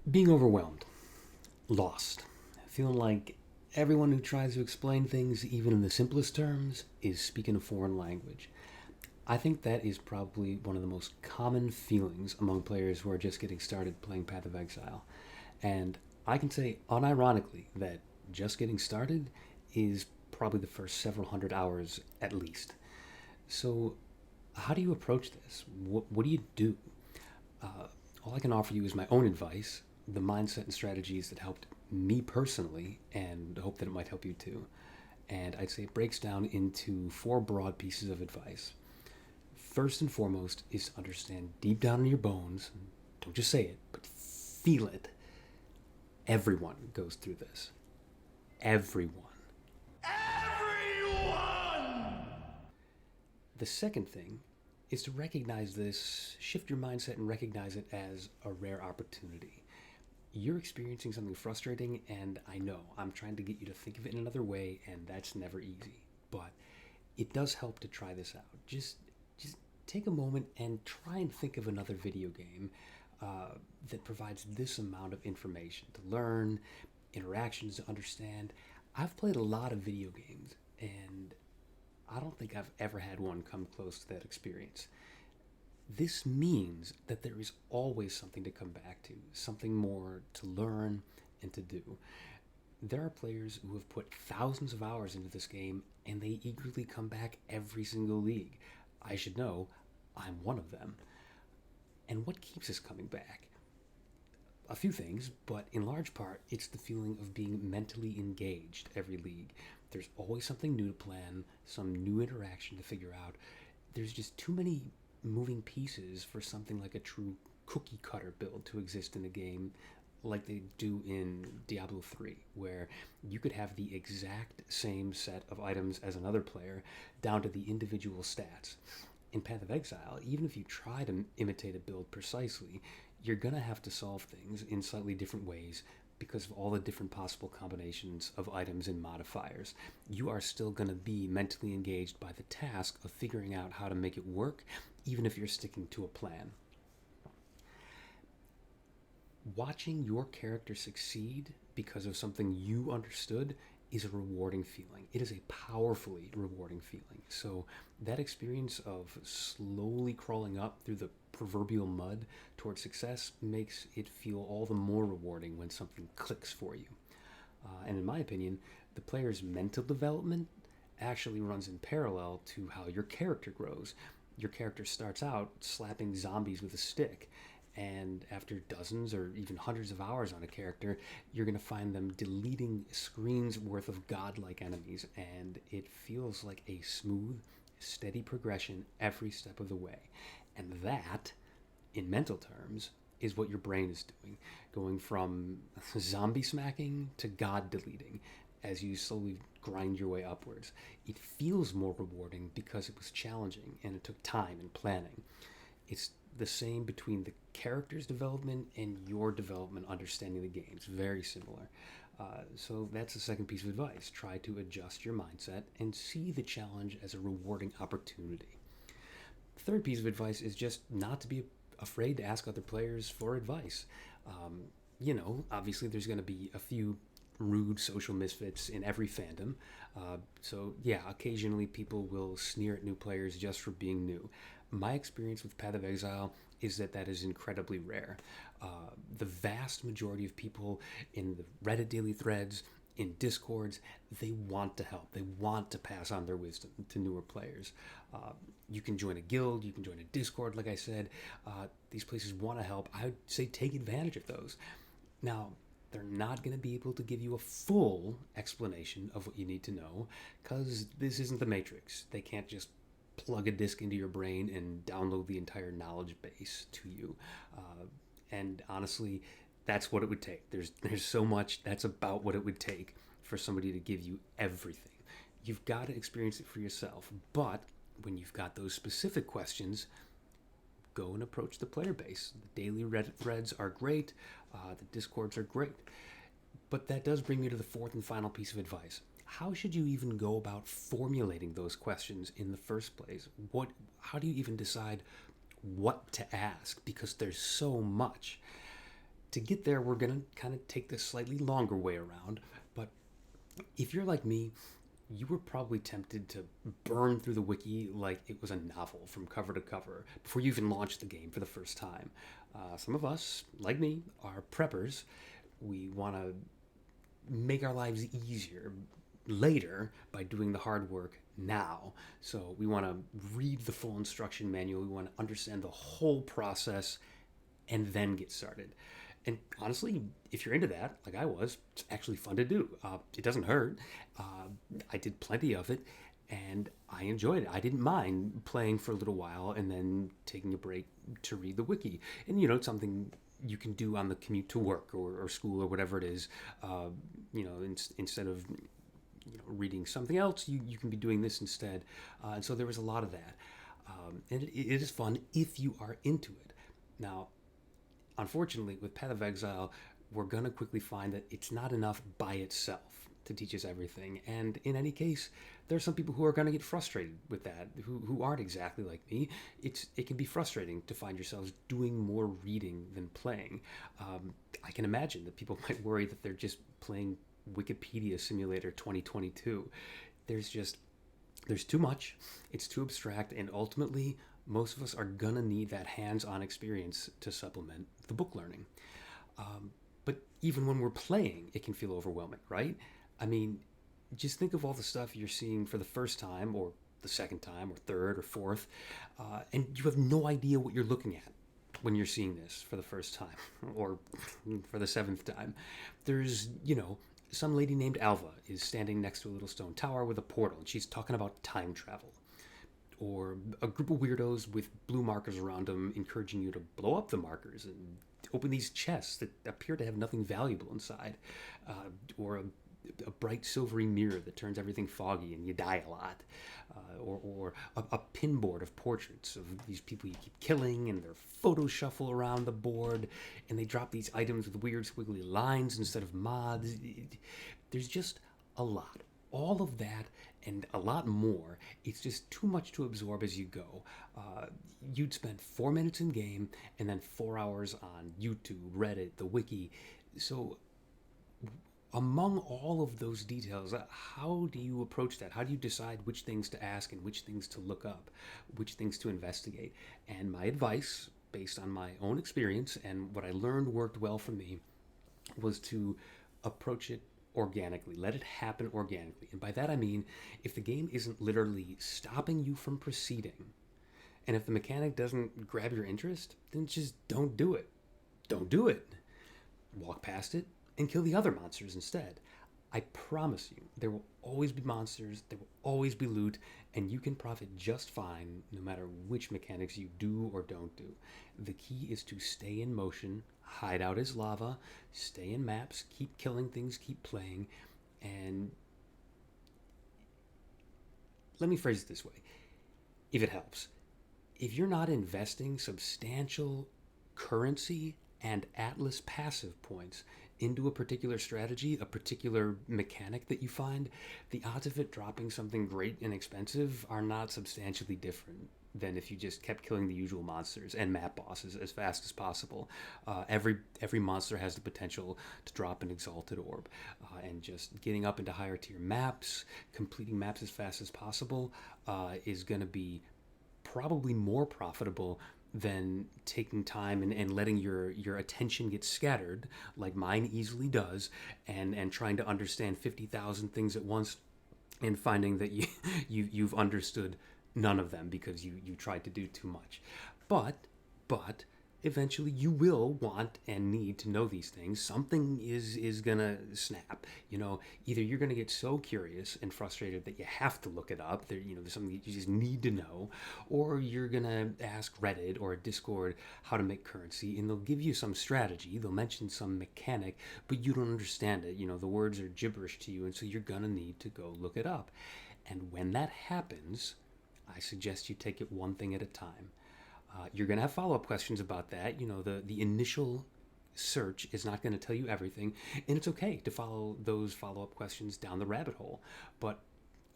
Being overwhelmed, lost, feeling like everyone who tries to explain things, even in the simplest terms, is speaking a foreign language. I think that is probably one of the most common feelings among players who are just getting started playing Path of Exile. And I can say unironically that just getting started is probably the first several hundred hours at least. So, how do you approach this? What do you do? All I can offer you is my own advice, the mindset and strategies that helped me personally, and hope that it might help you too. And I'd say it breaks down into four broad pieces of advice. First and foremost is to understand deep down in your bones, don't just say it, but feel it. Everyone goes through this. Everyone. Everyone! The second thing is to recognize this, shift your mindset and recognize it as a rare opportunity. You're experiencing something frustrating, and I know I'm trying to get you to think of it in another way, and that's never easy. But it does help to try this out. Just take a moment and try and think of another video game that provides this amount of information to learn, interactions to understand. I've played a lot of video games, and I don't think I've ever had one come close to that experience. This means that there is always something to come back to, something more to learn and to do. There are players who have put thousands of hours into this game and they eagerly come back every single league. I should know, I'm one of them. And what keeps us coming back? A few things, but in large part, it's the feeling of being mentally engaged every league. There's always something new to plan, some new interaction to figure out. There's just too many moving pieces for something like a true cookie cutter build to exist in a game like they do in Diablo 3, where you could have the exact same set of items as another player down to the individual stats. In Path of Exile, even if you try to imitate a build precisely, you're going to have to solve things in slightly different ways because of all the different possible combinations of items and modifiers. You are still going to be mentally engaged by the task of figuring out how to make it work, even if you're sticking to a plan. Watching your character succeed because of something you understood is a rewarding feeling. It is a powerfully rewarding feeling. So, that experience of slowly crawling up through the proverbial mud towards success makes it feel all the more rewarding when something clicks for you. And in my opinion, the player's mental development actually runs in parallel to how your character grows. Your character starts out slapping zombies with a stick, and after dozens or even hundreds of hours on a character, you're going to find them deleting screens worth of godlike enemies, and it feels like a smooth, steady progression every step of the way. And that, in mental terms, is what your brain is doing, going from zombie smacking to god deleting as you slowly grind your way upwards. It feels more rewarding because it was challenging and it took time and planning. It's the same between the character's development and your development understanding the game. It's very similar. So that's the second piece of advice. Try to adjust your mindset and see the challenge as a rewarding opportunity. The third piece of advice is just not to be afraid to ask other players for advice. Um, Obviously, there's going to be a few rude social misfits in every fandom. So, yeah, occasionally people will sneer at new players just for being new. My experience with Path of Exile is that that is incredibly rare. The vast majority of people in the Reddit daily threads, in discords, they want to help. They want to pass on their wisdom to newer players. You can join a guild, you can join a discord, like I said. These places want to help. I would say take advantage of those. Now, they're not going to be able to give you a full explanation of what you need to know because this isn't the Matrix. They can't just plug a disk into your brain and download the entire knowledge base to you. And honestly, that's what it would take. There's so much. That's about what it would take for somebody to give you everything. You've got to experience it for yourself. But when you've got those specific questions, go and approach the player base. The daily Reddit threads are great. The discords are great. But that does bring me to the fourth and final piece of advice. How should you even go about formulating those questions in the first place? How do you even decide what to ask? Because there's so much. To get there, we're going to kind of take the slightly longer way around. But if you're like me, you were probably tempted to burn through the wiki like it was a novel from cover to cover before you even launched the game for the first time. Some of us, like me, are preppers. We want to make our lives easier later by doing the hard work now. So we want to read the full instruction manual, we want to understand the whole process, and then get started. And honestly, if you're into that, like I was, it's actually fun to do. It doesn't hurt. I did plenty of it, and I enjoyed it. I didn't mind playing for a little while and then taking a break to read the wiki. And it's something you can do on the commute to work or school or whatever it is. Instead of reading something else, you can be doing this instead. And so there was a lot of that. And it is fun if you are into it. Now, unfortunately, with Path of Exile, we're going to quickly find that it's not enough by itself to teach us everything. And in any case, there are some people who are going to get frustrated with that, who aren't exactly like me. It can be frustrating to find yourselves doing more reading than playing. I can imagine that people might worry that they're just playing Wikipedia Simulator 2022. There's too much, it's too abstract, and ultimately, most of us are gonna need that hands-on experience to supplement the book learning. But even when we're playing, it can feel overwhelming, right? I mean, just think of all the stuff you're seeing for the first time, or the second time, or third, or fourth, and you have no idea what you're looking at when you're seeing this for the first time, or for the seventh time. There's, some lady named Alva is standing next to a little stone tower with a portal, and she's talking about time travel. Or a group of weirdos with blue markers around them encouraging you to blow up the markers and open these chests that appear to have nothing valuable inside. Or a bright silvery mirror that turns everything foggy and you die a lot. Or a pinboard of portraits of these people you keep killing, and their photos shuffle around the board, and they drop these items with weird squiggly lines instead of mods. There's just a lot. All of that and a lot more. It's just too much to absorb as you go. You'd spend 4 minutes in game and then 4 hours on YouTube, Reddit, the wiki. So among all of those details, how do you approach that? How do you decide which things to ask and which things to look up, which things to investigate? And my advice, based on my own experience and what I learned worked well for me, was to approach it organically. Let it happen organically. And by that I mean, if the game isn't literally stopping you from proceeding, and if the mechanic doesn't grab your interest, then just don't do it. Don't do it. Walk past it and kill the other monsters instead. I promise you, there will always be monsters, there will always be loot, and you can profit just fine no matter which mechanics you do or don't do. The key is to stay in motion, hide out as lava, stay in maps, keep killing things, keep playing, and let me phrase it this way, if it helps. If you're not investing substantial currency and Atlas passive points into a particular strategy, a particular mechanic that you find, the odds of it dropping something great and expensive are not substantially different than if you just kept killing the usual monsters and map bosses as fast as possible. Every monster has the potential to drop an exalted orb, and just getting up into higher tier maps, completing maps as fast as possible, is going to be probably more profitable than taking time and letting your attention get scattered, like mine easily does, and trying to understand 50,000 things at once and finding that you've understood none of them because you tried to do too much. But eventually you will want and need to know these things. Something is gonna snap. Either you're gonna get so curious and frustrated that you have to look it up. There's something that you just need to know, or you're gonna ask Reddit or Discord how to make currency, and they'll give you some strategy. They'll mention some mechanic, but you don't understand it. The words are gibberish to you, and so you're gonna need to go look it up. And when that happens, I suggest you take it one thing at a time. You're going to have follow-up questions about that. The initial search is not going to tell you everything, and it's okay to follow those follow-up questions down the rabbit hole. But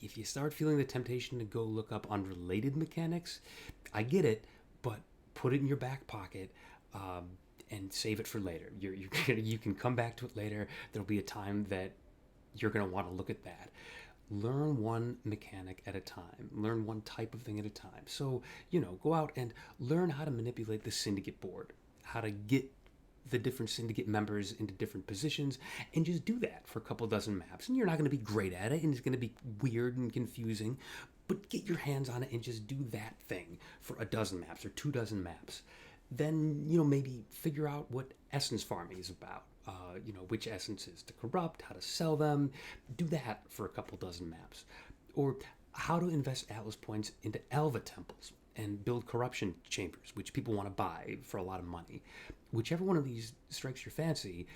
if you start feeling the temptation to go look up unrelated mechanics, I get it, but put it in your back pocket, and save it for later. You can come back to it later. There'll be a time that you're going to want to look at that. Learn one mechanic at a time. Learn one type of thing at a time. So, go out and learn how to manipulate the syndicate board, how to get the different syndicate members into different positions, and just do that for a couple dozen maps. And you're not going to be great at it, and it's going to be weird and confusing, but get your hands on it and just do that thing for a dozen maps or 2 dozen maps. Then, maybe figure out what essence farming is about. Which essences to corrupt, how to sell them. Do that for a couple dozen maps. Or how to invest Atlas points into Alva temples and build corruption chambers, which people want to buy for a lot of money. Whichever one of these strikes your fancy,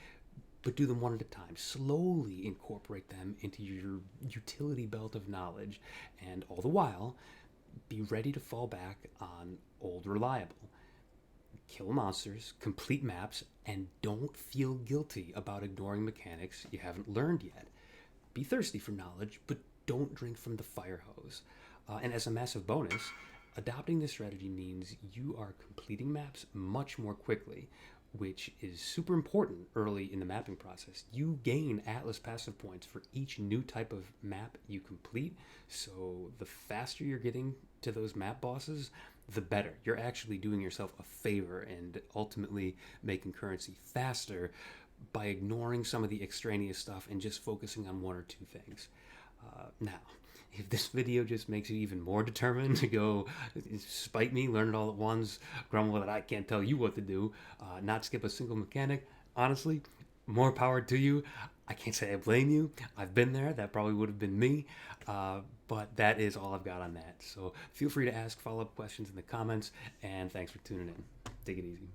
but do them one at a time. Slowly incorporate them into your utility belt of knowledge, and all the while, be ready to fall back on old reliable. Kill monsters, complete maps, and don't feel guilty about ignoring mechanics you haven't learned yet. Be thirsty for knowledge, but don't drink from the fire hose. And as a massive bonus, adopting this strategy means you are completing maps much more quickly, which is super important early in the mapping process. You gain Atlas passive points for each new type of map you complete, so the faster you're getting to those map bosses, the better. You're actually doing yourself a favor and ultimately making currency faster by ignoring some of the extraneous stuff and just focusing on one or two things. Now, if this video just makes you even more determined to go spite me, learn it all at once, grumble that I can't tell you what to do, not skip a single mechanic, honestly, more power to you. I can't say I blame you. I've been there. That probably would have been me. But that is all I've got on that. So feel free to ask follow-up questions in the comments, and thanks for tuning in. Take it easy.